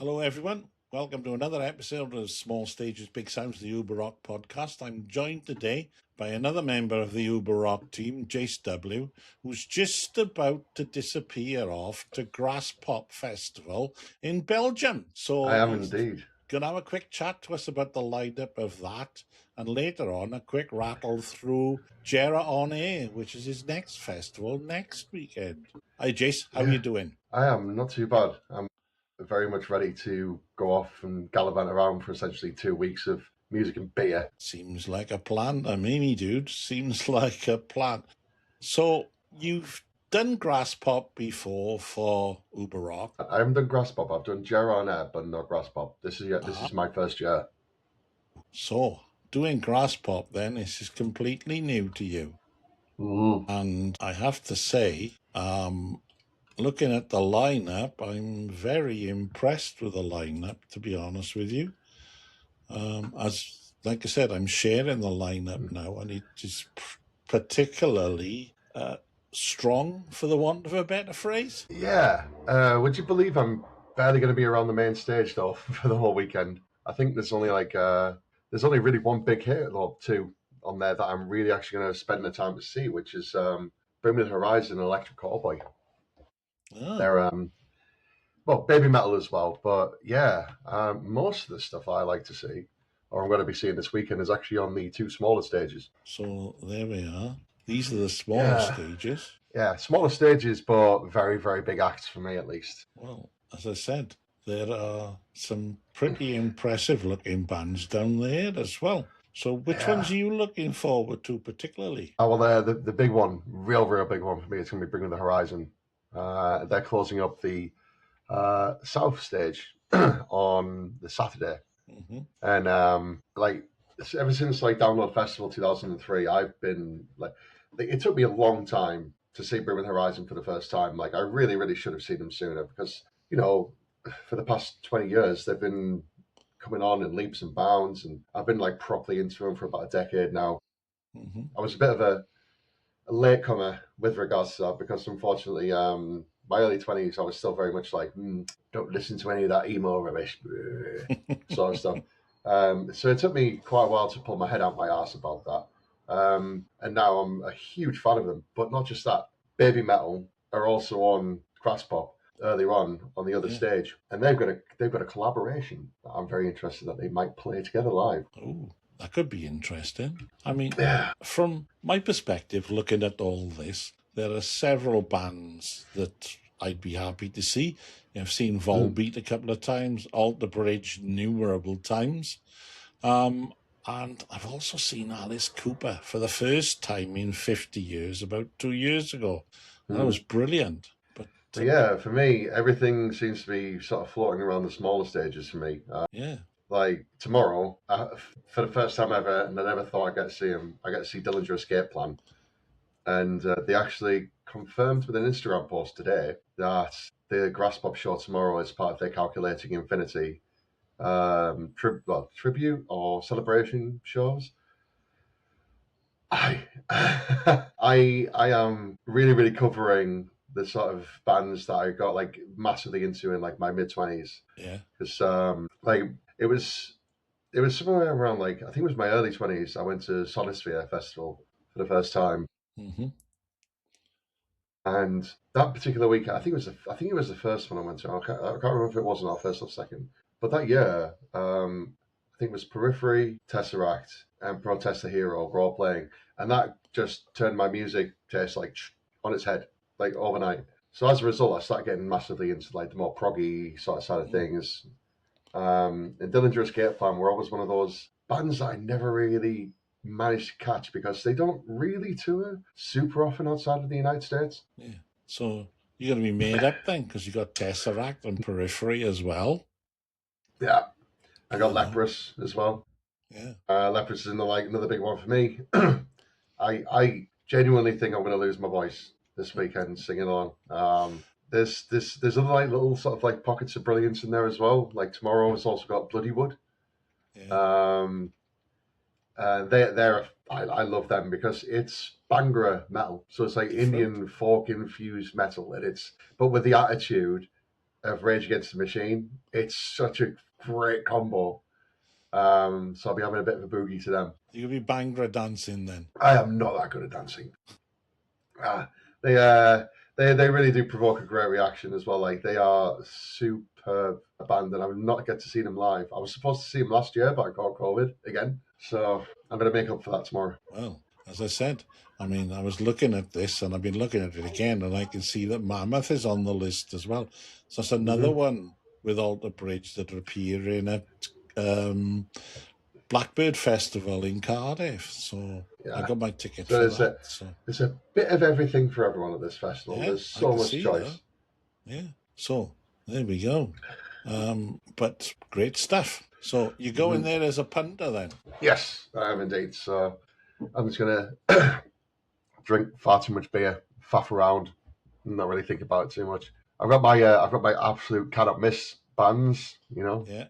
Hello, everyone. Welcome to another episode of Small Stages, Big Sounds, the Uberrock podcast. I'm joined today by another member of the Uberrock team, Jase W, who's just about to disappear off to Graspop Festival in Belgium. So I am he's indeed. going to have a quick chat to us about the lineup of that, and later on a quick rattle through Jera on Air, which is his next festival next weekend. Hi, Jase. How are you doing? I am not too bad. I'm very much ready to go off and gallivant around for essentially 2 weeks of music and beer. Seems like a plan to me, dude. Seems like a plan. So you've done Graspop before for Uberrock. I haven't done Graspop. I've done Jera on Air, but not Graspop. This is my first year. So doing Graspop then, this is completely new to you. And I have to say, looking at the lineup, I'm very impressed with the lineup, to be honest with you. Like I said, I'm sharing the lineup now, and it is particularly strong, for the want of a better phrase. Yeah. Would you believe I'm barely going to be around the main stage though for the whole weekend? I think there's only really one big hit or two on there that I'm really actually going to spend the time to see, which is Bring Me the Horizon and Electric Callboy. Oh. They're baby metal as well, but yeah, most of the stuff I like to see, or I'm going to be seeing this weekend, is actually on the two smaller stages. So there we are. These are the smaller stages. Yeah, smaller stages, but very, very big acts for me at least. Well, as I said, there are some pretty impressive looking bands down there as well. So which ones are you looking forward to particularly? Oh, well, the big one, real big one for me, is going to be Bring Me the Horizon. They're closing up the South stage on the Saturday. Mm-hmm. And ever since Download Festival 2003, I've been it took me a long time to see Bring Me the Horizon for the first time. I really, really should have seen them sooner because, for the past 20 years, they've been coming on in leaps and bounds, and I've been properly into them for about a decade now. Mm-hmm. I was a bit of a latecomer with regards to that because, unfortunately, my early 20s, I was still very much don't listen to any of that emo rubbish sort of stuff. So it took me quite a while to pull my head out my arse about that. And now I'm a huge fan of them. But not just that. Baby Metal are also on Graspop earlier on the other stage. And they've got a collaboration that I'm very interested that they might play together live. Oh, that could be interesting. I mean, from my perspective, looking at all this, there are several bands that I'd be happy to see. I've seen Volbeat a couple of times, Alter Bridge innumerable times. And I've also seen Alice Cooper for the first time in 50 years, about 2 years ago. That was brilliant. But yeah, for me, everything seems to be sort of floating around the smaller stages for me. Like tomorrow, for the first time ever, and I never thought I'd get to see him, I get to see Dillinger Escape Plan. And they actually confirmed with an Instagram post today that the Graspop show tomorrow is part of their Calculating Infinity tribute or celebration shows. I am really, really covering the sort of bands that I got massively into in my mid-20s. Yeah. Because it was somewhere around I think it was my early 20s. I went to Sonisphere Festival for the first time. Mm-hmm. And that particular week, I think it was the first one I went to. I can't remember if it wasn't our first or second. But that year, I think it was Periphery, Tesseract, and Protest the Hero were all playing, and that just turned my music taste on its head overnight. So as a result, I started getting massively into the more proggy sort of side of things. And Dillinger Escape Plan were always one of those bands that I never really managed to catch because they don't really tour super often outside of the United States. Yeah. So you're going to be made up then because you got Tesseract and Periphery as well. Yeah. I got Leprous as well. Yeah. Leprous is another big one for me. I genuinely think I'm going to lose my voice this weekend singing on. There's other little sort of pockets of brilliance in there as well. Tomorrow has also got Bloodywood. Yeah. I love them because it's Bhangra metal, so it's Indian folk infused metal, and but with the attitude of Rage Against the Machine. It's such a great combo. So I'll be having a bit of a boogie to them. You'll be Bangra dancing then. I am not that good at dancing. They really do provoke a great reaction as well. Like, they are superb a band, and I would not get to see them live. I was supposed to see them last year, but I got COVID again. So I'm going to make up for that tomorrow. Well, as I said, I mean, I was looking at this, and I've been looking at it again, and I can see that Mammoth is on the list as well. So it's another one with Alter Bridge that are appearing at Blackbird Festival in Cardiff. So Yeah. I got my ticket So for that. There's a bit of everything for everyone at this festival. Yeah, There's so much choice. That. Yeah. So there we go. But great stuff. So you go in there as a punter then? Yes, I am indeed. So I'm just going to drink far too much beer, faff around, and not really think about it too much. I've got my absolute cannot miss bands, you know. Yeah.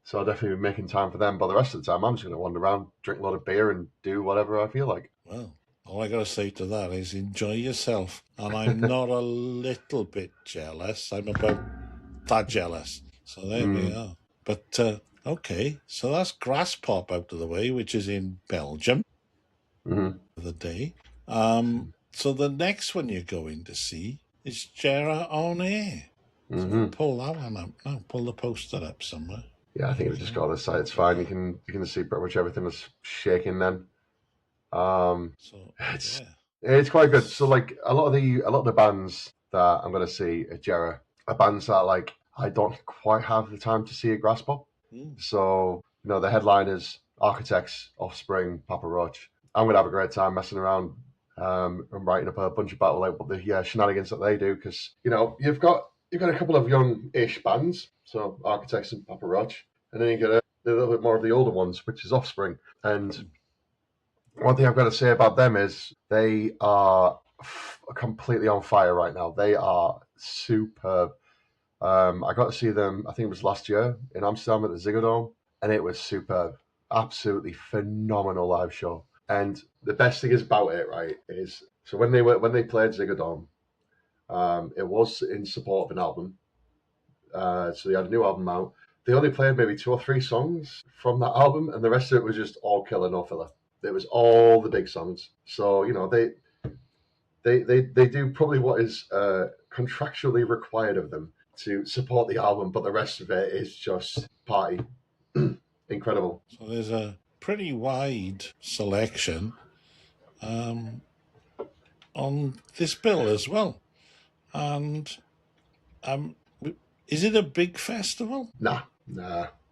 So I'll definitely be making time for them. But the rest of the time, I'm just going to wander around, drink a lot of beer, and do whatever I feel like. Well, all I got to say to that is enjoy yourself. And I'm not a little bit jealous. I'm about that jealous. So there we are. But, okay, so that's Graspop out of the way, which is in Belgium for the day. So the next one you're going to see is Jera on Air. So pull that one up now. Pull the poster up somewhere. Yeah, I think I've just got this side. It's fine. You can see pretty much everything that's shaking then. It's quite good. So like a lot of the bands that I'm going to see at Jera are bands that like I don't quite have the time to see at Graspop. So the headliners, Architects, Offspring, Papa Roach. I'm going to have a great time messing around. I'm writing up a bunch about like the shenanigans that they do, because you've got a couple of young-ish bands, so Architects and Papa Roach, and then you get a little bit more of the older ones, which is Offspring. And one thing I've got to say about them is they are completely on fire right now. They are superb. I got to see them, I think it was last year, in Amsterdam at the Ziggo Dome, and it was superb. Absolutely phenomenal live show. And the best thing is about it, right, is so when they played Ziggo Dome, it was in support of an album. So they had a new album out. They only played maybe 2 or 3 songs from that album, and the rest of it was just all killer, no filler. It was all the big songs. So they do probably what is contractually required of them to support the album, but the rest of it is just party. Incredible. So there's a pretty wide selection on this bill as well. And is it a big festival? Nah.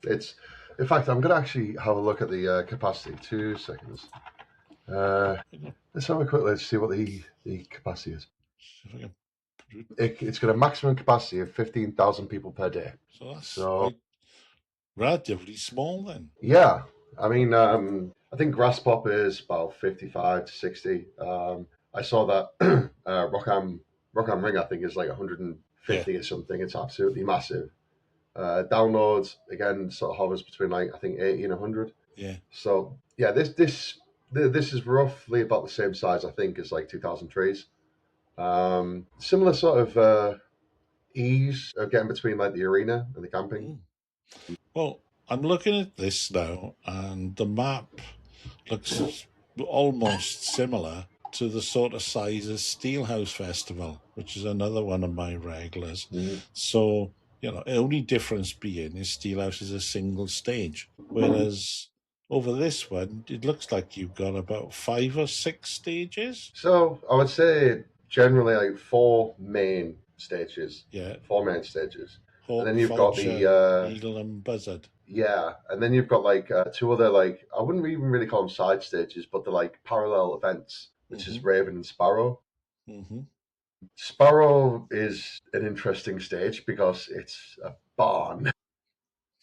It's, in fact, I'm going to actually have a look at the capacity. 2 seconds. Let's have a quick look to see what the capacity is. It's got a maximum capacity of 15,000 people per day. So that's quite relatively small then. Yeah. I mean, I think Graspop is about 55 to 60. I saw that Rock am Ring, I think, is like 150 or something. It's absolutely massive. Downloads, again, sort of hovers between like, I think, 80 and 100. Yeah. So, yeah, this is roughly about the same size, I think, as like 2003's. Similar sort of ease of getting between like the arena and the camping. Well, I'm looking at this now, and the map looks almost similar to the sort of size as Steelhouse Festival, which is another one of my regulars. So, the only difference being is Steelhouse is a single stage, whereas over this one, it looks like you've got about 5 or 6 stages. So I would say generally like 4 main stages. Yeah. 4 main stages. Hawk, and then you've Vulture, got the Eagle and Buzzard. Yeah, and then you've got like 2 other, like, I wouldn't even really call them side stages, but they're like parallel events, which is Raven and Sparrow. Sparrow is an interesting stage because it's a barn.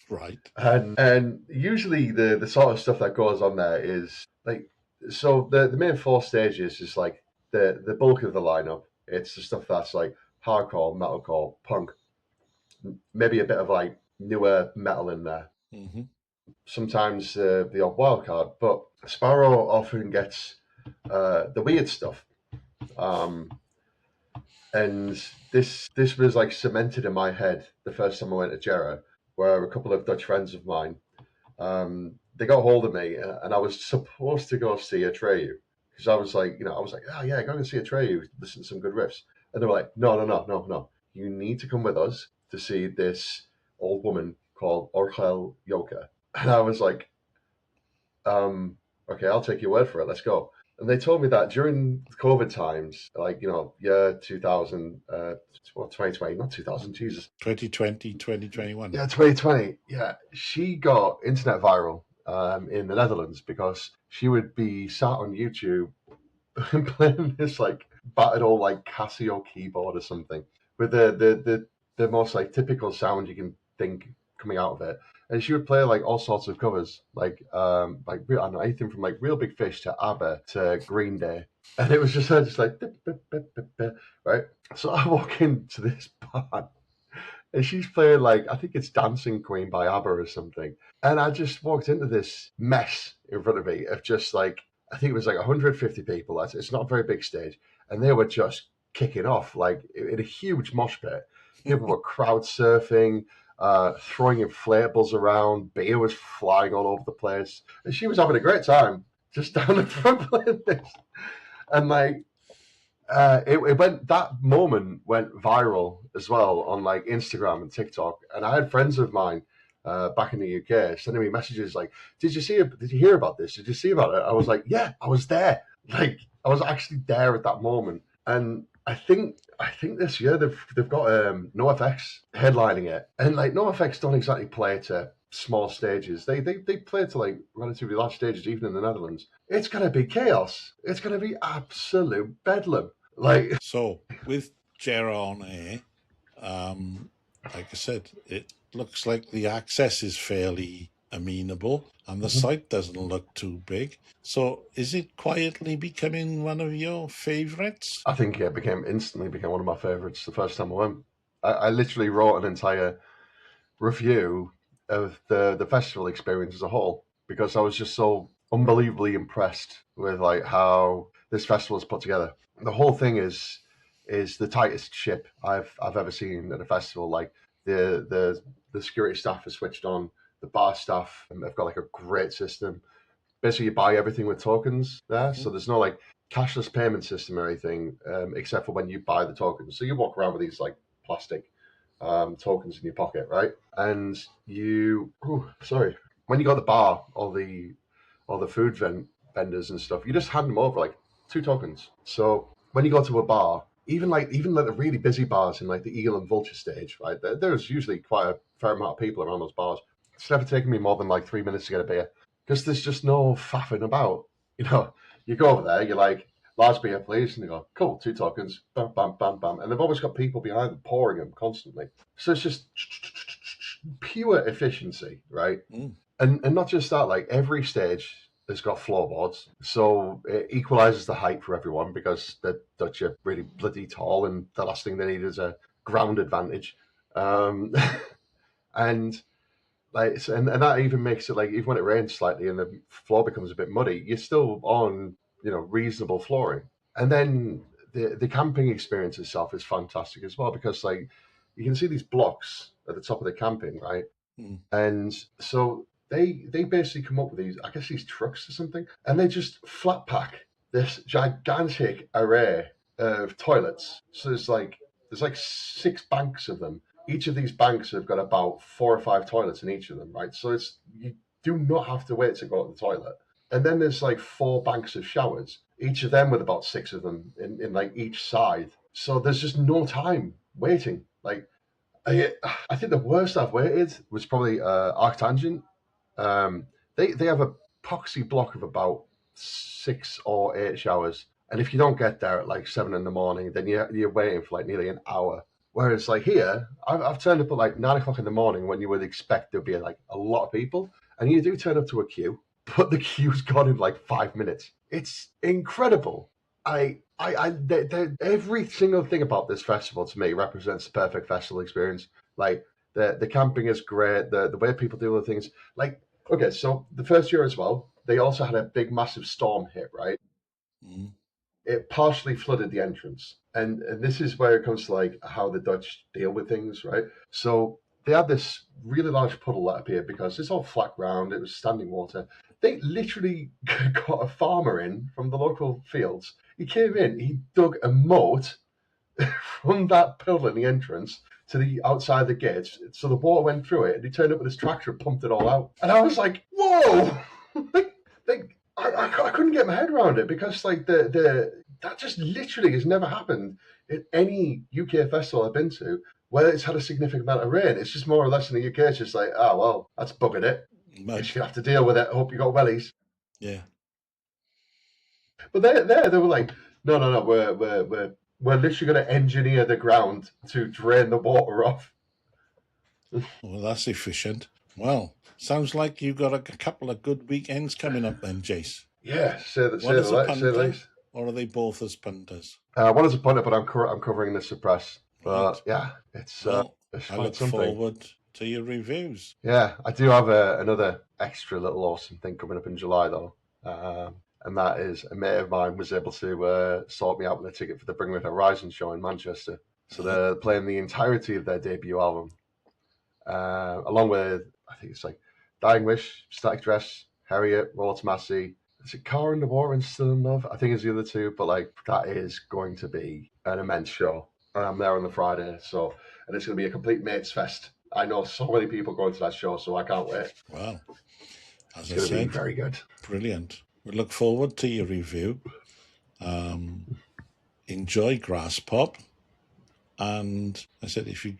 Right. And usually the sort of stuff that goes on there is like, so the main 4 stages is like the bulk of the lineup. It's the stuff that's like hardcore, metalcore, punk, maybe a bit of like newer metal in there. Sometimes the odd wild card, but Sparrow often gets the weird stuff. And this was like cemented in my head the first time I went to Jera, where a couple of Dutch friends of mine, they got hold of me, and I was supposed to go see Atreyu because I was like, oh yeah, go and see Atreyu, listen to some good riffs, and they were like, no, you need to come with us to see this old woman called Orchel Yoka, and I was like, okay, I'll take your word for it. Let's go. And they told me that during COVID times, like, year 2000, 2020, not 2000, Jesus. 2020, 2021. Yeah, 2020. Yeah, she got internet viral in the Netherlands because she would be sat on YouTube playing this like battered old like Casio keyboard or something with the most like typical sound you can think coming out of it, and she would play like all sorts of covers, like I don't know, anything from like Real Big Fish to ABBA to Green Day, and it was just her just like right. So I walk into this bar and she's playing like I think it's Dancing Queen by ABBA or something. And I just walked into this mess in front of me of just like I think it was like 150 people. It's not a very big stage, and they were just kicking off like in a huge mosh pit. People were crowd surfing, throwing inflatables around. Beer was flying all over the place, and she was having a great time just down the front playing this. And like it went that moment went viral as well on like Instagram and TikTok, and I had friends of mine back in the UK sending me messages like, "Did you see it? Did you hear about this? Did you see about it?" I was like, "Yeah, I was there. Like, I was actually there at that moment." And I think this year they've got NoFX headlining it, and like NoFX don't exactly play to small stages. They play to like relatively large stages, even in the Netherlands. It's gonna be chaos. It's gonna be absolute bedlam. Like, So with Jera on air, like I said, it looks like the access is fairly amenable and the site doesn't look too big. So is it quietly becoming one of your favorites? I think it instantly became one of my favorites the first time I went. I literally wrote an entire review of the festival experience as a whole because I was just so unbelievably impressed with like how this festival is put together. The whole thing is the tightest ship I've ever seen at a festival. Like the security staff is switched on, the bar staff have got like a great system. Basically, you buy everything with tokens there, so there's no like cashless payment system or anything, except for when you buy the tokens. So you walk around with these like plastic tokens in your pocket, right? And when you go to the bar, all the food vendors and stuff, you just hand them over like 2 tokens. So when you go to a bar, even like the really busy bars in like the Eagle and Vulture stage, right? There's usually quite a fair amount of people around those bars. It's never taken me more than like 3 minutes to get a beer because there's just no faffing about. You go over there, you're like, large beer, please. And they go, cool, 2 tokens, bam, bam, bam, bam. And they've always got people behind them pouring them constantly. So it's just pure efficiency, right? And not just that, like every stage has got floorboards. So it equalizes the height for everyone because the Dutch are really bloody tall and the last thing they need is a ground advantage. And and that even makes it like even when it rains slightly and the floor becomes a bit muddy, you're still on reasonable flooring. And then the camping experience itself is fantastic as well because like you can see these blocks at the top of the camping, right? And so they basically come up with these, I guess these trucks or something, and they just flat pack this gigantic array of toilets. So there's like 6 banks of them. Each of these banks have got about 4 or 5 toilets in each of them, right? So you do not have to wait to go to the toilet. And then there's like 4 banks of showers, each of them with about 6 of them in like each side. So there's just no time waiting. Like I think the worst I've waited was probably Arctangent. They have a poxy block of about 6 or 8 showers, and if you don't get there at like 7 in the morning, then you're waiting for like nearly an hour. Whereas like here, I've turned up at like 9 o'clock in the morning when you would expect there'd be like a lot of people, and you do turn up to a queue, but the queue's gone in like 5 minutes. It's incredible. Every single thing about this festival to me represents the perfect festival experience. Like the camping is great, the way people do the things. Like so the first year as well, they also had a big massive storm hit, right? it partially flooded the entrance. And this is where it comes to like how the Dutch deal with things, right? So they had this really large puddle that appeared because it's all flat ground, it was standing water. They literally got a farmer in from the local fields. He came in, he dug a moat from that puddle in the entrance to the outside the gates, so the water went through it, and he turned up with his tractor and pumped it all out. And I was like, "Whoa!" I couldn't get my head around it because like the that just literally has never happened in any UK festival I've been to where it's had a significant amount of rain. It's just more or less in the UK. It's just like, oh well, that's buggered it. You're just gonna have to deal with it. Hope you got wellies. Yeah. But they were like, no, we're literally going to engineer the ground to drain the water off. Well, that's efficient. Well, sounds like you've got a couple of good weekends coming up then, Jace. Yeah, say the least. Or are they both as punters? One is a punter, but I'm covering the suppress. Right. Yeah, it's. I look forward to your reviews. Yeah, I do have another extra little awesome thing coming up in July though. And that is a mate of mine was able to sort me out with a ticket for the Bring Me Horizon show in Manchester. So they're playing the entirety of their debut album, along with, I think it's like Dying Wish, Static Dress, Harriet, Roll to Massey. Is it Car in the War and Still in Love? I think it's the other two, but like that is going to be an immense show. And I'm there on the Friday, and it's going to be a complete mates fest. I know so many people going to that show, so I can't wait. Wow. As it's going to be very good. Brilliant. We look forward to your review. Enjoy Graspop. And I said, if you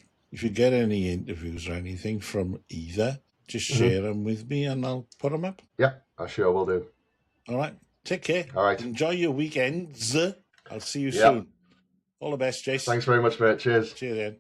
get any interviews or anything from either, just share them with me and I'll put them up. Yeah, I sure will do. All right. Take care. All right. Enjoy your weekends. I'll see you soon. All the best, Jason. Thanks very much, mate. Cheers. Cheers, Ian.